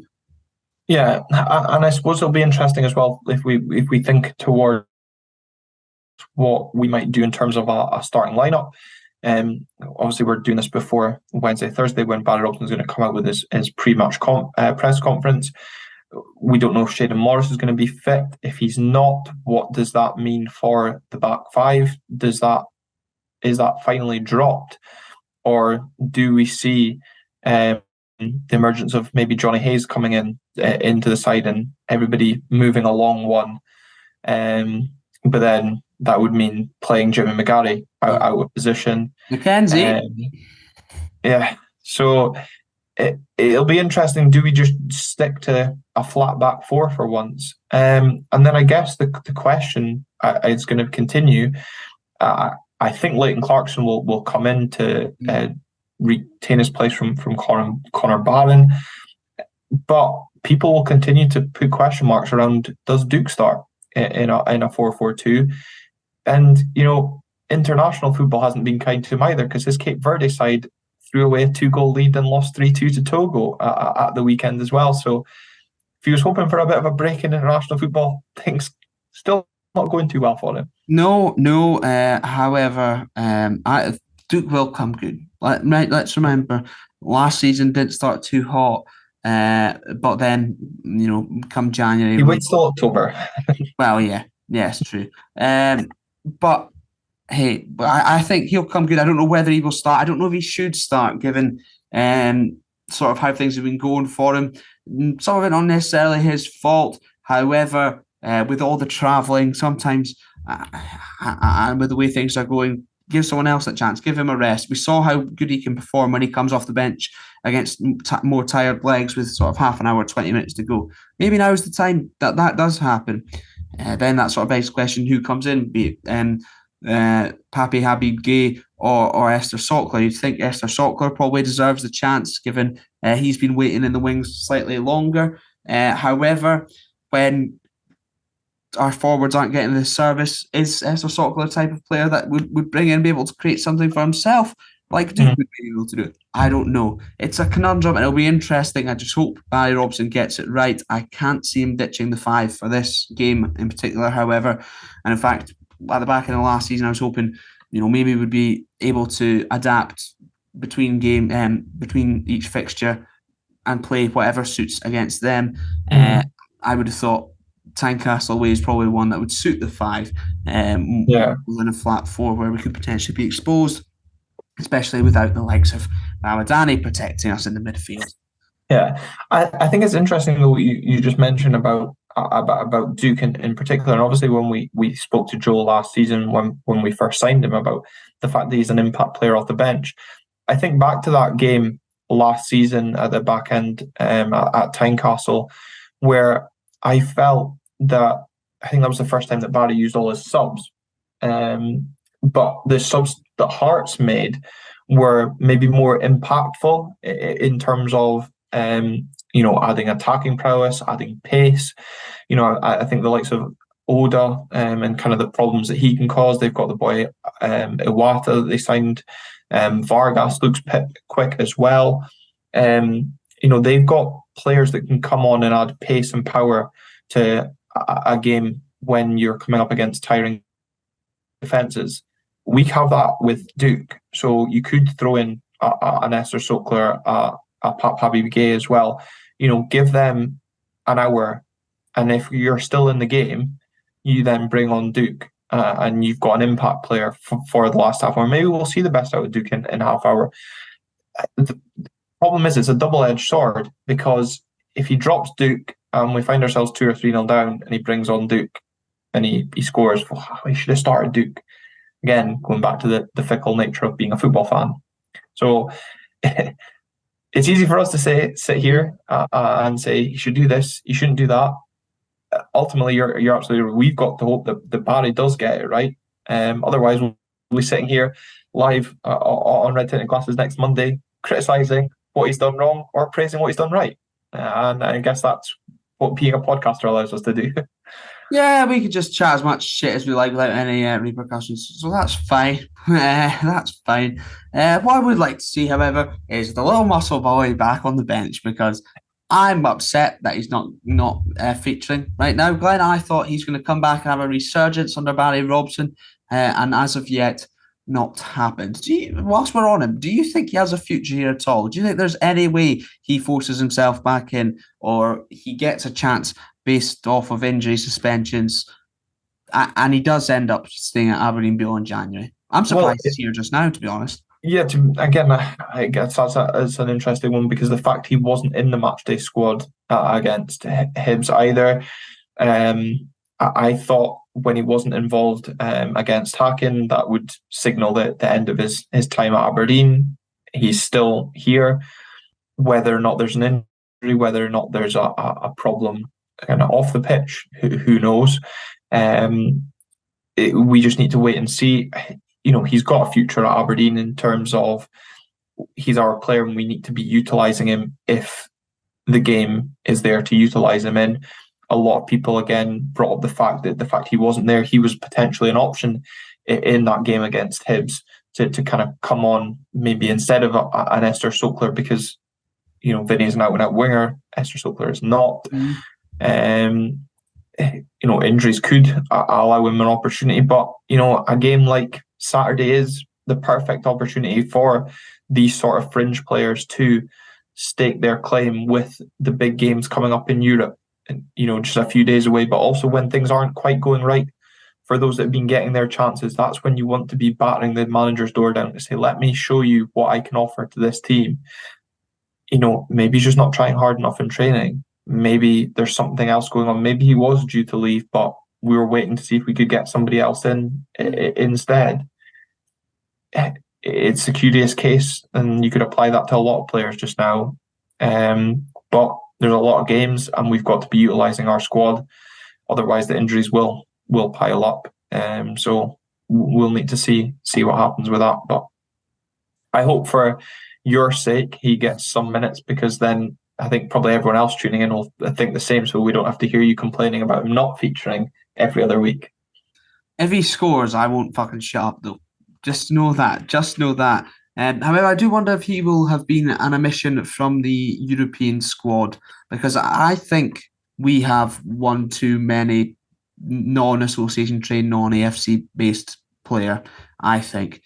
Yeah, and I suppose it'll be interesting as well if we think toward what we might do in terms of a starting lineup. Obviously, we're doing this before Wednesday, Thursday, when Barry Robson's going to come out with his pre-match press conference. We don't know if Shayden Morris is going to be fit. If he's not, what does that mean for the back five? Is that finally dropped, or do we see the emergence of maybe Johnny Hayes coming into the side and everybody moving along one? But then that would mean playing Jimmy McGarry out of position. McKenzie. Yeah. So it'll be interesting. Do we just stick to a flat back four for once? And then I guess the question is going to continue. I think Leighton Clarkson will come in to retain his place from Connor Barron, but people will continue to put question marks around, does Duke start in a 4-4-2? And international football hasn't been kind to him either, because his Cape Verde side threw away a 2-goal lead and lost 3-2 to Togo at the weekend as well. So if he was hoping for a bit of a break in international football, things still not going too well for him. No. However, Duke will come good. Let's remember, last season didn't start too hot, but then come January, he waits till October. Well, yeah, it's true. But hey, I think he'll come good. I don't know whether he will start. I don't know if he should start, given sort of how things have been going for him. Some of it not necessarily his fault. However, with all the travelling, sometimes and with the way things are going, give someone else a chance, give him a rest. We saw how good he can perform when he comes off the bench against more tired legs with sort of half an hour, 20 minutes to go. Maybe now is the time that does happen. Then that sort of begs the question, who comes in, be it Papi Habib Gay or Esther Sockler. You'd think Esther Sockler probably deserves the chance, given he's been waiting in the wings slightly longer. However, when our forwards aren't getting the service, is Esther Sockler the type of player that would bring in and be able to create something for himself, like Duke would be able to do? I don't know. It's a conundrum, and it'll be interesting. I just hope Barry Robson gets it right. I can't see him ditching the 5 for this game in particular, however. And in fact, at the back end of the last season, I was hoping, maybe we'd be able to adapt between each fixture and play whatever suits against them. I would have thought Tynecastle away is probably one that would suit the 5, than a flat 4 where we could potentially be exposed, especially without the likes of Ramadani protecting us in the midfield. Yeah, I think it's interesting though what you just mentioned about Duke in particular, and obviously when we spoke to Joel last season when we first signed him about the fact that he's an impact player off the bench. I think back to that game last season at the back end at Tynecastle, where I felt that I think that was the first time that Barry used all his subs, but the subs that Hearts made were maybe more impactful in terms of adding attacking prowess, adding pace. I think the likes of Oda and kind of the problems that he can cause. They've got the boy Iwata that they signed. Vargas looks quick as well. They've got players that can come on and add pace and power to a game when you're coming up against tiring defences. We have that with Duke, so you could throw in an Esther Sockler, a Pap Habib Gay as well. Give them an hour, and if you're still in the game, you then bring on Duke, and you've got an impact player for the last half hour. Maybe we'll see the best out of Duke in half hour. The problem is it's a double-edged sword, because if he drops Duke and we find ourselves 2 or 3-0 down and he brings on Duke and he scores, he should have started Duke. Again, going back to the fickle nature of being a football fan. So it's easy for us to sit here and say, you should do this, you shouldn't do that. Ultimately, you're absolutely right. We've got to hope that Barry does get it right. Otherwise, we'll be sitting here live on Red Tinted Glasses next Monday, criticising what he's done wrong or praising what he's done right. And I guess that's what being a podcaster allows us to do. Yeah, we could just chat as much shit as we like without any repercussions. So that's fine. That's fine. What I would like to see, however, is the little muscle boy back on the bench, because I'm upset that he's not featuring right now. Glenn, I thought he's going to come back and have a resurgence under Barry Robson, and as of yet, not happened. Whilst we're on him, do you think he has a future here at all? Do you think there's any way he forces himself back in, or he gets a chance based off of injury suspensions, and he does end up staying at Aberdeen beyond January? I'm surprised he's here just now, to be honest. Yeah, again, I guess that's an interesting one, because the fact he wasn't in the matchday squad against Hibs either, I thought when he wasn't involved against Hacken, that would signal the end of his time at Aberdeen. He's still here. Whether or not there's an injury, whether or not there's a problem kind of off the pitch, who knows? We just need to wait and see. He's got a future at Aberdeen in terms of he's our player, and we need to be utilising him if the game is there to utilise him in. A lot of people again brought up the fact he wasn't there. He was potentially an option in that game against Hibs to kind of come on maybe instead of an Esther Sockler, because Vinny is an out-and-out winger. Esther Sockler is not. Injuries could allow him an opportunity, but a game like Saturday is the perfect opportunity for these sort of fringe players to stake their claim with the big games coming up in Europe, and just a few days away. But also when things aren't quite going right for those that have been getting their chances, that's when you want to be battering the manager's door down to say, let me show you what I can offer to this team. Maybe he's just not trying hard enough in training. Maybe there's something else going on. Maybe he was due to leave, but we were waiting to see if we could get somebody else in instead. It's a curious case, and you could apply that to a lot of players just now. But there's a lot of games, and we've got to be utilising our squad. Otherwise, the injuries will pile up. So we'll need to see what happens with that. But I hope for your sake he gets some minutes, because then I think probably everyone else tuning in will think the same, so we don't have to hear you complaining about him not featuring every other week. If he scores, I won't fucking shut up, though. Just know that. However, I do wonder if he will have been an omission from the European squad, because I think we have one too many non-association trained, non-AFC based player, I think.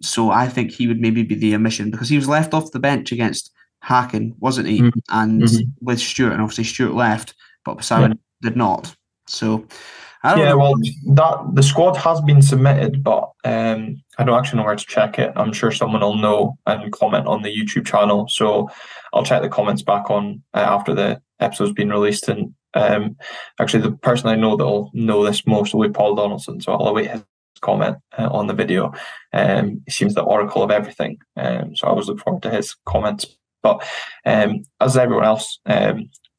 So I think he would maybe be the omission, because he was left off the bench against Hacken, wasn't he? And with Stuart, and obviously Stuart left, but Poseidon did not. So I don't know. Well, that the squad has been submitted, but I don't actually know where to check it. I'm sure someone will know and comment on the YouTube channel. So I'll check the comments back on after the episode's been released. And actually, the person I know that'll know this most will be Paul Donaldson. So I'll await his comment on the video. He seems the oracle of everything. So I always look forward to his comments. But as everyone else,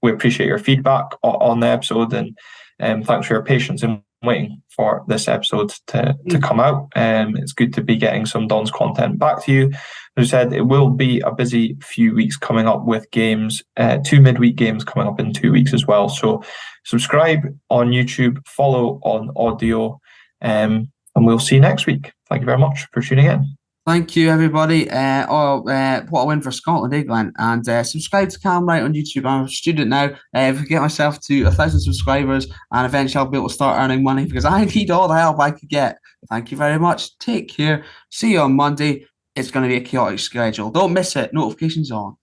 we appreciate your feedback on the episode, and thanks for your patience in waiting for this episode to come out. It's good to be getting some Don's content back to you. As I said, it will be a busy few weeks coming up with games, 2 midweek games coming up in 2 weeks as well. So subscribe on YouTube, follow on audio, and we'll see you next week. Thank you very much for tuning in. Thank you, everybody. What a win for Scotland, Glen. And subscribe to Calum Wright on YouTube. I'm a student now. If I get myself to 1,000 subscribers, and eventually I'll be able to start earning money, because I need all the help I could get. Thank you very much. Take care. See you on Monday. It's going to be a chaotic schedule. Don't miss it. Notifications on.